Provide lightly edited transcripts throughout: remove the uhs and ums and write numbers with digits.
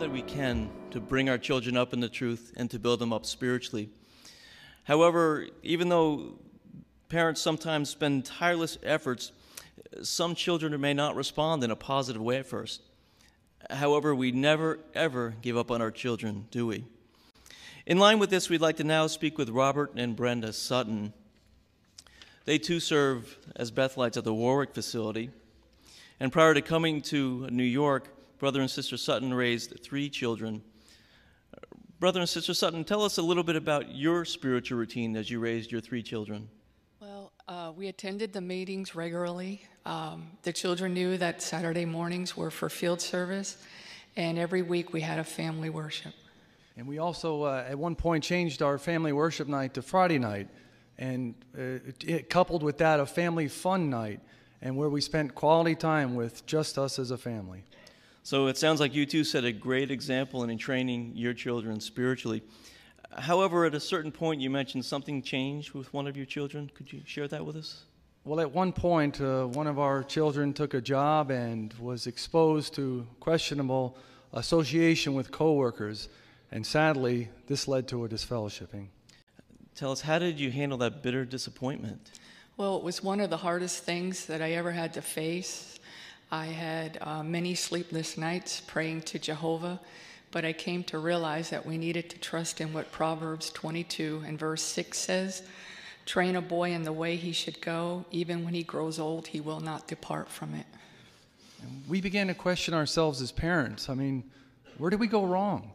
that we can to bring our children up in the truth and to build them up spiritually. However, even though parents sometimes spend tireless efforts, some children may not respond in a positive way at first. However, we never, ever give up on our children, do we? In line with this, we'd like to now speak with Robert and Brenda Sutton. They too serve as Bethelites at the Warwick facility. And prior to coming to New York, Brother and Sister Sutton raised 3 children. Brother and Sister Sutton, tell us a little bit about your spiritual routine as you raised your 3 children. Well, we attended the meetings regularly. The children knew that Saturday mornings were for field service, and every week we had a family worship. And we also, at one point, changed our family worship night to Friday night, and it coupled with that a family fun night, and where we spent quality time with just us as a family. So it sounds like you two set a great example in training your children spiritually. However, at a certain point, you mentioned something changed with one of your children. Could you share that with us? Well, at one point, one of our children took a job and was exposed to questionable association with coworkers, and sadly, this led to a disfellowshipping. Tell us, how did you handle that bitter disappointment? Well, it was one of the hardest things that I ever had to face. I had many sleepless nights praying to Jehovah, but I came to realize that we needed to trust in what Proverbs 22 and verse 6 says. Train a boy in the way he should go. Even when he grows old, he will not depart from it. And we began to question ourselves as parents. I mean, where did we go wrong?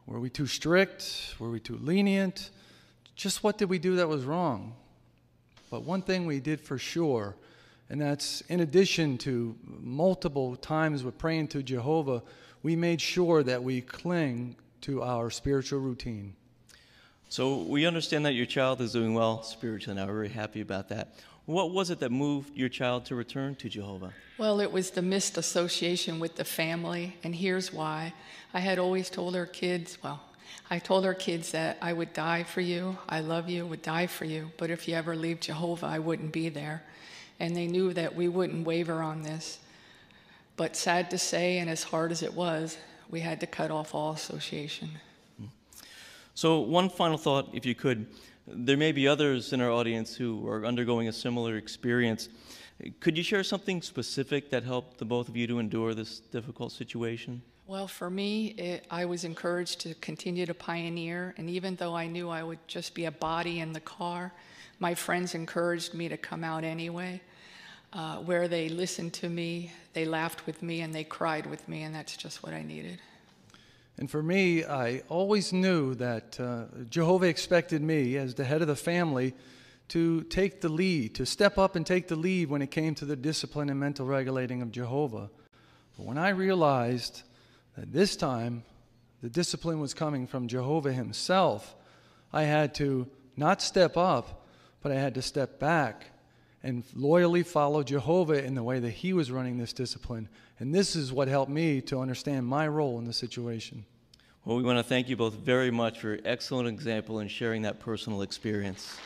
Were we too strict? Were we too lenient? Just what did we do that was wrong? But one thing we did for sure, and that's in addition to multiple times with praying to Jehovah, we made sure that we cling to our spiritual routine. So we understand that your child is doing well spiritually now. We're very happy about that. What was it that moved your child to return to Jehovah? Well, it was the missed association with the family, and here's why. I had always told our kids, I told our kids that I would die for you, I love you, would die for you, but if you ever leave Jehovah, I wouldn't be there. And they knew that we wouldn't waver on this. But sad to say, and as hard as it was, we had to cut off all association. So one final thought, if you could. There may be others in our audience who are undergoing a similar experience. Could you share something specific that helped the both of you to endure this difficult situation? Well, for me, I was encouraged to continue to pioneer, and even though I knew I would just be a body in the car, my friends encouraged me to come out anyway, where they listened to me, they laughed with me, and they cried with me, and that's just what I needed. And for me, I always knew that Jehovah expected me, as the head of the family, to take the lead, to step up and take the lead when it came to the discipline and mental regulating of Jehovah. But when I realized that this time the discipline was coming from Jehovah himself, I had to not step up, but I had to step back and loyally follow Jehovah in the way that he was running this discipline. And this is what helped me to understand my role in the situation. Well, we want to thank you both very much for your excellent example in sharing that personal experience.